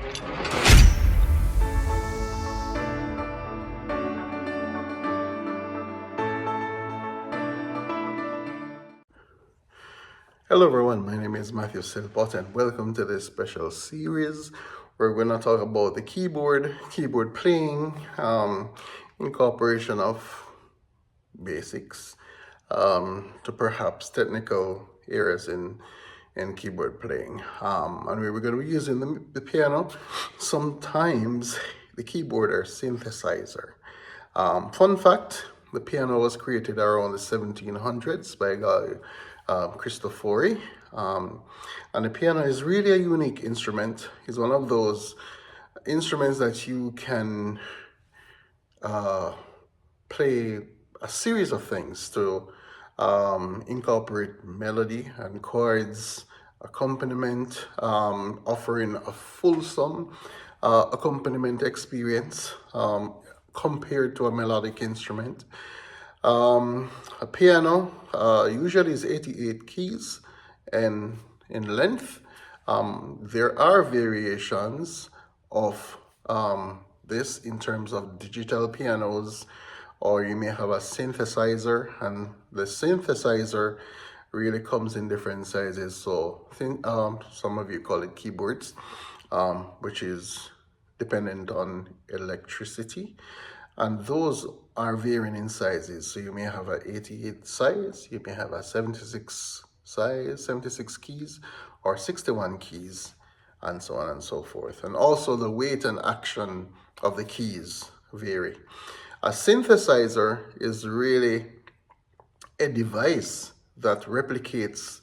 Hello everyone, my name is Matthew Silpot and welcome to this special series where we're going to talk about the keyboard playing, incorporation of basics to perhaps technical areas in keyboard playing. And we were going to be using the piano, sometimes the keyboard or synthesizer. Fun fact, the piano was created around the 1700s by a guy, Cristofori. And the piano is really a unique instrument. It's one of those instruments that you can play a series of things to incorporate melody and chords, accompaniment, offering a fulsome accompaniment experience compared to a melodic instrument. A piano usually is 88 keys and in length. There are variations of this in terms of digital pianos, or you may have a synthesizer, and the synthesizer really comes in different sizes. So think some of you call it keyboards, which is dependent on electricity, and those are varying in sizes. So you may have a 88 size, you may have a 76 size, 76 keys, or 61 keys, and so on and so forth. And also the weight and action of the keys vary. A synthesizer is really a device that replicates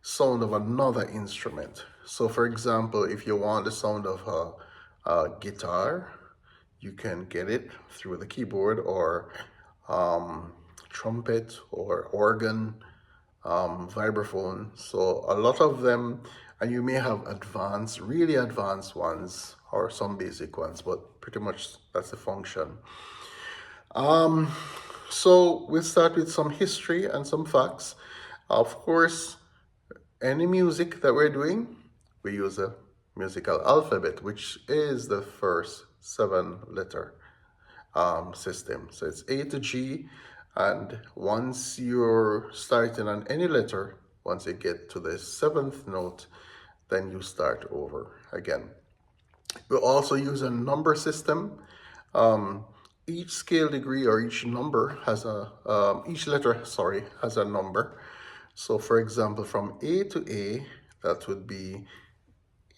sound of another instrument. So for example, if you want the sound of a guitar, you can get it through the keyboard, or trumpet or organ, vibraphone. So a lot of them, and you may have advanced, really advanced ones, or some basic ones, but pretty much that's the function. So we'll start with some history and some facts. Of course, any music that we're doing, we use a musical alphabet, which is the first 7-letter system. So it's A to G, and once you're starting on any letter, once you get to the 7th note, then you start over again. We also use a number system. Each scale degree or each number has each letter, sorry, has a number. So for example, from A to A, that would be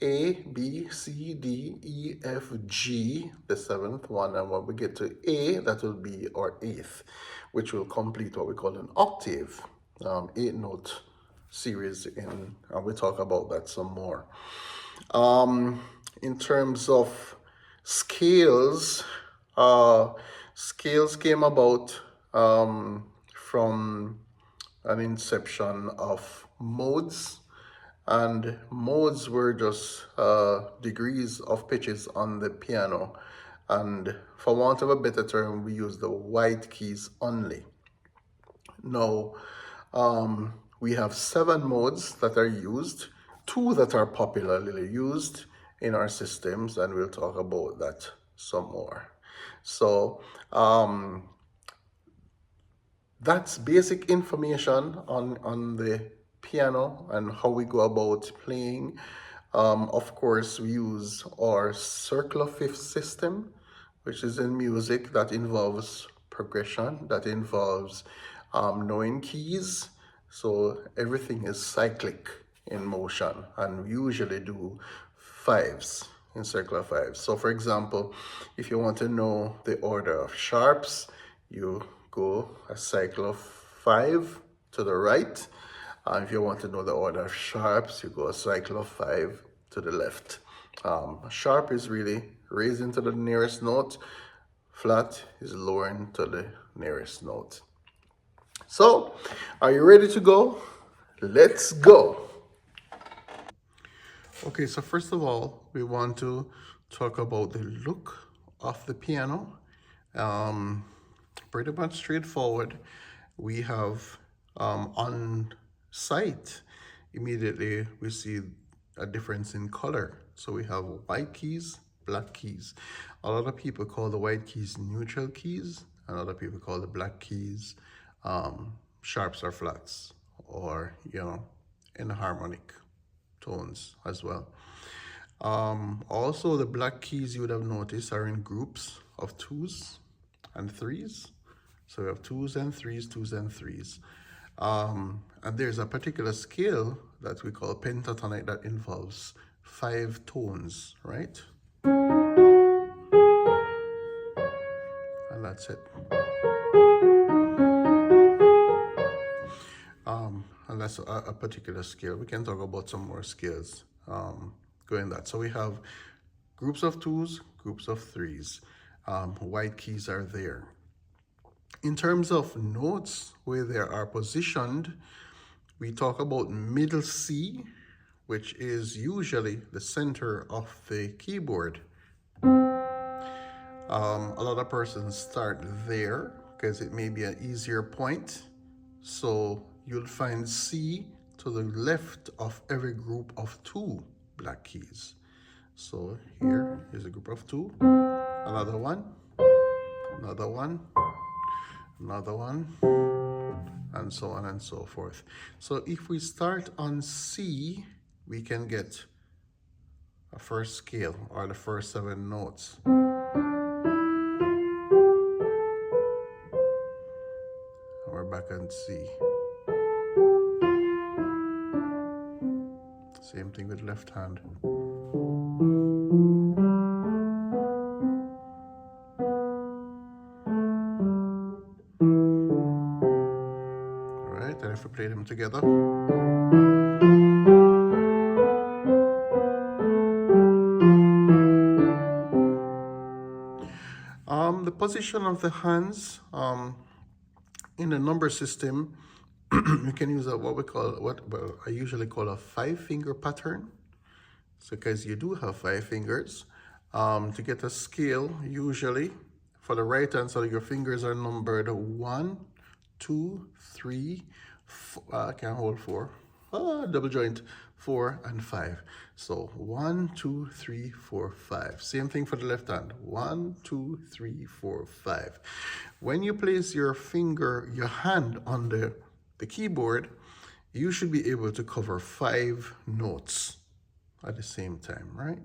A, B, C, D, E, F, G, the 7th one. And when we get to A, that will be our 8th, which will complete what we call an octave, 8-note series, and we'll talk about that some more. In terms of scales, scales came about from an inception of modes, and modes were just degrees of pitches on the piano, and for want of a better term, we use the white keys only. Now, we have 7 modes that are used, 2 that are popularly used in our systems, and we'll talk about that some more. So that's basic information on the piano and how we go about playing. Of course, we use our circular fifth system, which is in music, that involves progression, that involves knowing keys. So everything is cyclic in motion, and we usually do 5s in circular 5s. So for example, if you want to know the order of sharps, you go a cycle of 5 to the right. If you want to know the order of sharps, you go a cycle of 5 to the left. Sharp is really raising to the nearest note. Flat is lowering to the nearest note. So, are you ready to go? Let's go. Okay, so first of all, we want to talk about the look of the piano. Pretty much straightforward. We have on site, immediately we see a difference in color. So we have white keys, black keys. A lot of people call the white keys neutral keys, and other people call the black keys sharps or flats, or enharmonic tones as well. Also, the black keys, you would have noticed, are in groups of 2s and 3s. So we have 2s and 3s, 2s and 3s. And there's a particular scale that we call pentatonic that involves 5 tones, right? And that's it. And that's a particular scale. We can talk about some more scales going that. So we have groups of 2s, groups of 3s. White keys are there. In terms of notes, where they are positioned, we talk about middle C, which is usually the center of the keyboard. A lot of persons start there because it may be an easier point. So you'll find C to the left of every group of 2 black keys. So here is a group of 2, another one, another one, another one, and so on and so forth. So if we start on C, we can get a first scale, or the first 7 notes. And we're back on C. Same thing with left hand. All right, and if we play them together. The position of the hands in the number system, you can use I usually call a 5-finger pattern. So because you do have 5 fingers, to get a scale, usually for the right hand side, your fingers are numbered 1, 2, 3, 4, I can hold 4, double joint, 4 and 5. So 1, 2, 3, 4, 5. Same thing for the left hand. 1, 2, 3, 4, 5. When you place your hand on the keyboard, you should be able to cover 5 notes at the same time, right?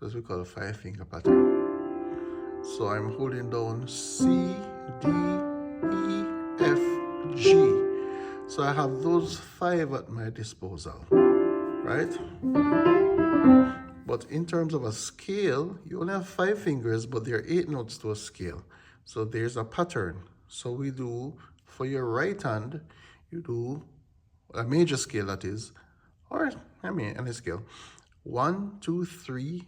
That's what we call a 5-finger pattern. So I'm holding down C, D, E, F, G. So I have those 5 at my disposal, right? But in terms of a scale, you only have 5 fingers, but there are 8 notes to a scale. So there's a pattern. So we do, for your right hand, you do a major scale, that is, or any scale. 1, 2, 3,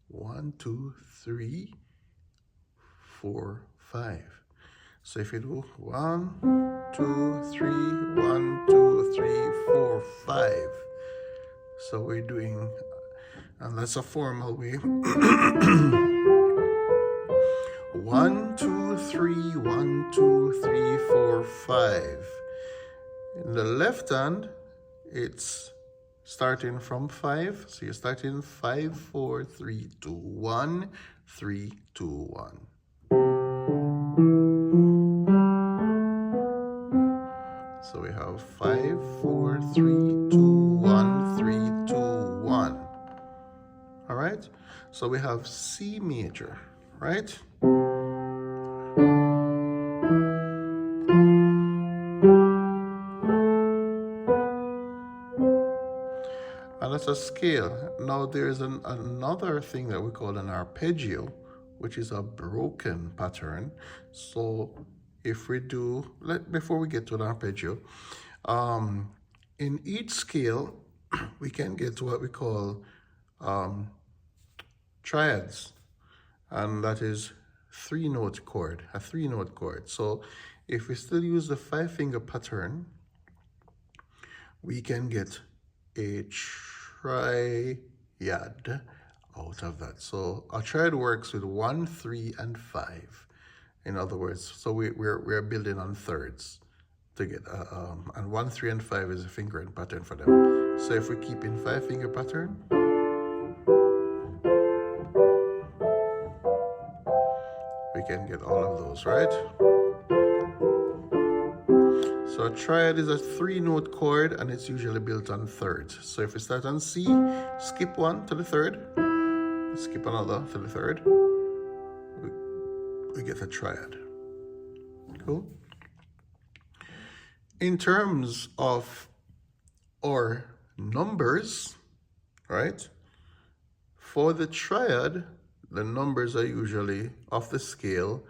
1, 2, 3, 4, 5. So if you do 1, 2, 3, 1, 2, 3, 4, 5. So we're doing, and that's a formal way. 1, 2, 3, 1, 2, 3, 4, 5. In the left hand, it's starting from 5. So you're starting 5, 4, 3, 2, 1, 3, 2, 1. So we have 5, 4, 3, 2, 1, 3, 2, 1. All right? So we have C major, right? And that's a scale. Now there's another thing that we call an arpeggio, which is a broken pattern. So if we do, before we get to an arpeggio, in each scale, we can get to what we call triads, and that is a 3-note chord. So if we still use the 5-finger pattern, we can get a triad out of that. So a triad works with 1, 3, and 5. In other words, so we're building on thirds to get and 1, 3, and 5 is a fingering pattern for them. So if we keep in 5-finger pattern, we can get all of those, right? So a triad is a 3-note chord, and it's usually built on thirds. So if we start on C, skip one to the third, skip another to the third, we get a triad. Cool. In terms of our numbers, right? For the triad, the numbers are usually of the scale,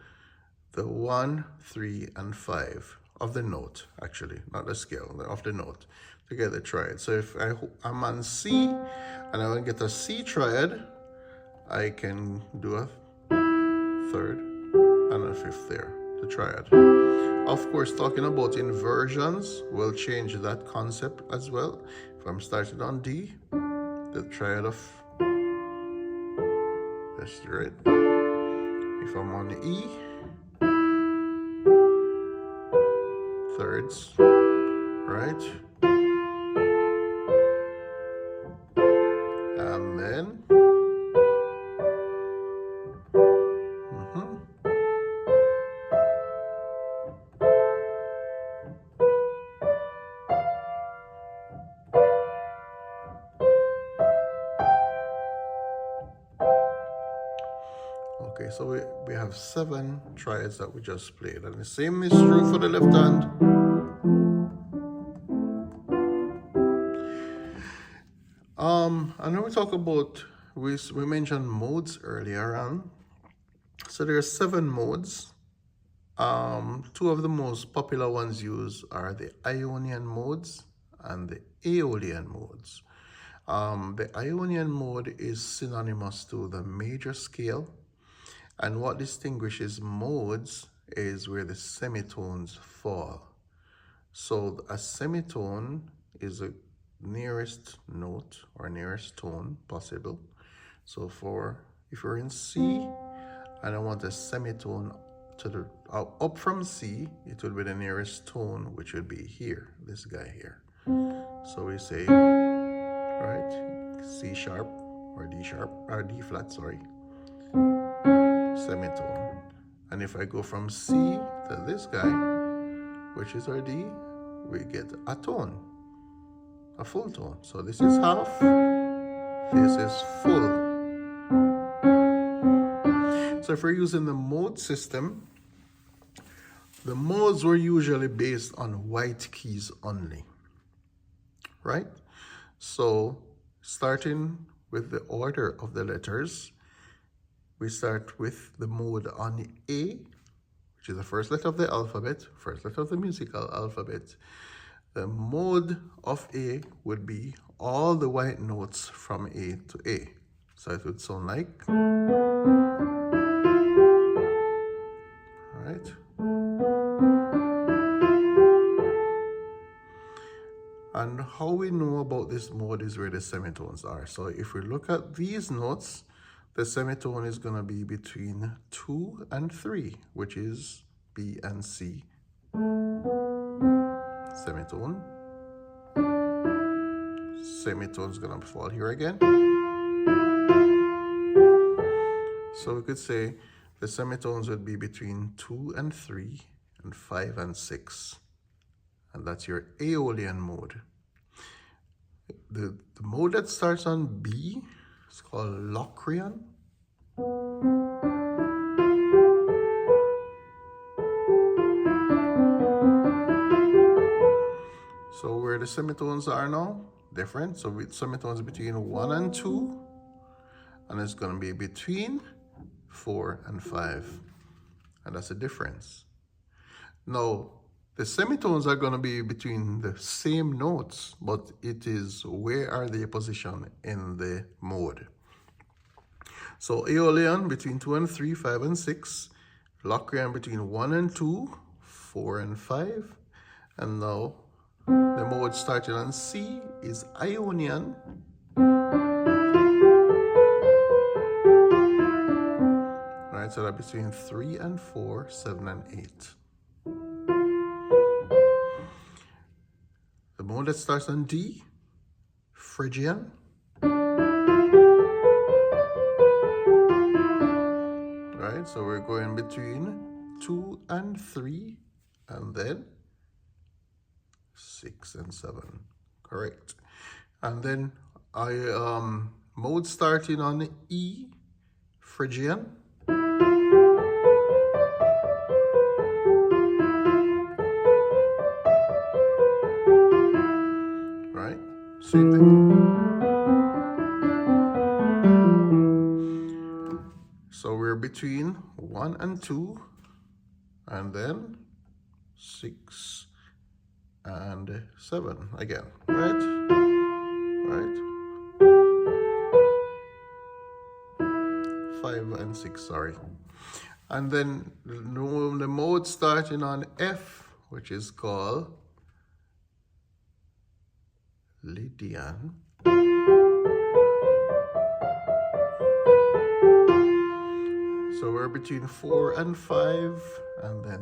the 1, 3, and 5 of the note, actually, not the scale, of the note to get the triad. So if I'm on C and I want to get a C triad, I can do a third and a fifth there, the triad. Of course, talking about inversions will change that concept as well. If I'm starting on D, the triad of, that's right. If I'm on E, thirds, right? And then, okay, so we have 7 triads that we just played, and the same is true for the left hand. And when we talk about, we mentioned modes earlier on. So there are 7 modes. 2 of the most popular ones used are the Ionian modes and the Aeolian modes. The Ionian mode is synonymous to the major scale, and what distinguishes modes is where the semitones fall. So a semitone is a nearest note or nearest tone possible. So if you're in C and I want a semitone to the up from C, it will be the nearest tone, which would be here, this guy here. So we say, right, C sharp or D sharp or D flat, sorry, semitone. And if I go from C to this guy, which is our D, we get a tone, a full tone. So this is half, this is full. So if we're using the mode system, the modes were usually based on white keys only, right? So starting with the order of the letters, we start with the mode on A, which is the first letter of the alphabet, first letter of the musical alphabet. The mode of A would be all the white notes from A to A. So it would sound like, all right? And how we know about this mode is where the semitones are. So if we look at these notes, the semitone is going to be between 2 and 3, which is B and C. Semitone. Semitone is going to fall here again. So we could say the semitones would be between 2 and 3 and 5 and 6. And that's your Aeolian mode. The mode that starts on B is called Locrian. So where the semitones are now, different. So with semitones between 1 and 2, and it's going to be between 4 and 5. And that's a difference. Now, the semitones are going to be between the same notes, but it is where are they positioned in the mode. So Aeolian between 2 and 3, 5 and 6. Locrian between 1 and 2, 4 and 5. And now the mode starting on C is Ionian. Right, so that between 3 and 4, 7 and 8. The mode that starts on D, Phrygian. Right, So we're going between 2 and 3, and then 6 and 7. Correct. And then I mode starting on E, Phrygian. Right? Same thing. So we're between 1 and 2, and then 6 and 7 again, right? Right? 5 and 6, sorry. And then the mode starting on F, which is called Lydian. So we're between 4 and 5, and then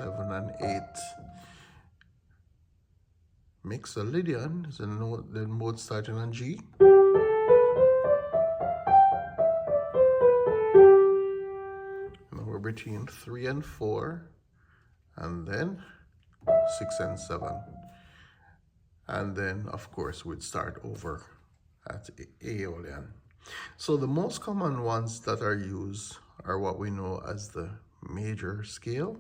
7 and 8. Mixolydian is the mode starting on G. And we're between 3 and 4, and then 6 and 7. And then, of course, we'd start over at Aeolian. So the most common ones that are used are what we know as the major scale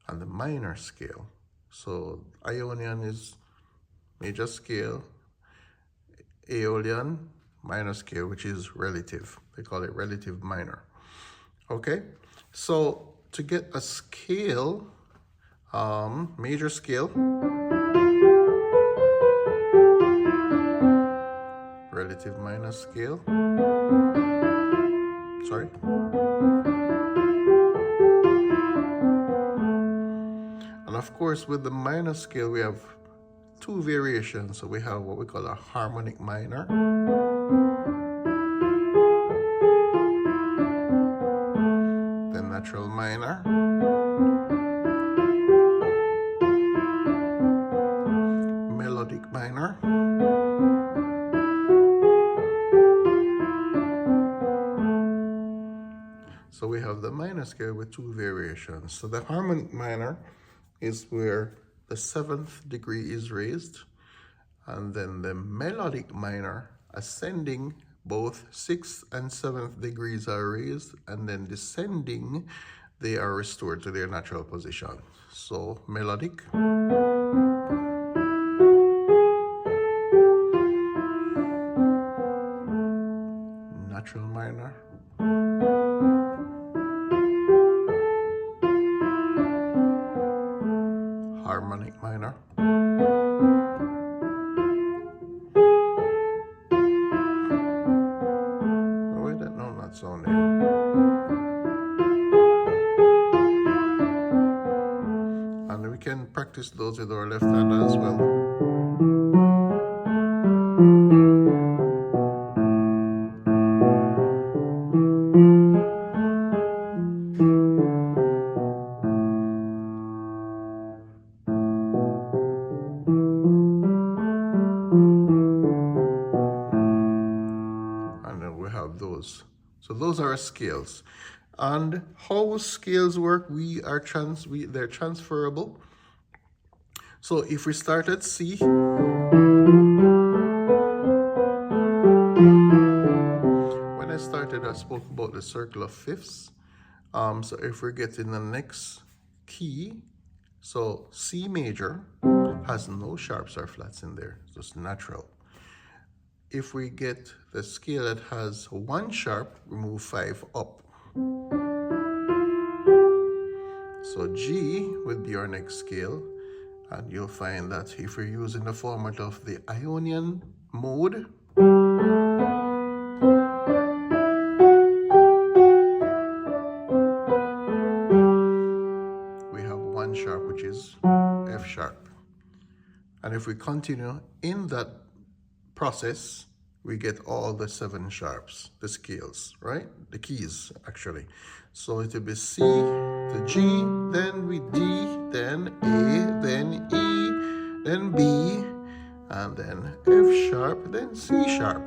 and the minor scale. So Ionian is major scale, Aeolian minor scale, which is relative. They call it relative minor. Okay, so to get a scale, major scale, relative minor scale, sorry. And of course, with the minor scale, we have two variations. So we have what we call a harmonic minor, the natural minor, melodic minor, so we have the minor scale with two variations. So the harmonic minor is where the 7th degree is raised, and then the melodic minor ascending, both 6th and 7th degrees are raised, and then descending, they are restored to their natural position. So melodic, natural minor, harmonic minor, sounding. And we can practice those with our left hand as well. And then we have those. So those are scales. And how scales work, they're transferable. So if we start at C, when I started, I spoke about the circle of fifths. So if we're getting the next key, so C major has no sharps or flats in there, it's just natural. If we get the scale that has one sharp, we move 5 up. So G would be our next scale, and you'll find that if we're using the format of the Ionian mode, we have one sharp, which is F sharp. And if we continue in that process, we get all the 7 sharps, the scales, right? The keys, actually. So it will be C to G, then we D, then A, then E, then B, and then F sharp, then C sharp.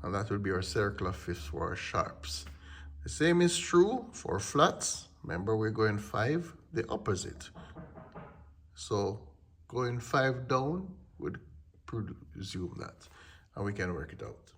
And that will be our circle of fifths for our sharps. The same is true for flats. Remember, we're going 5, the opposite. So going 5 down would presume that, and we can work it out.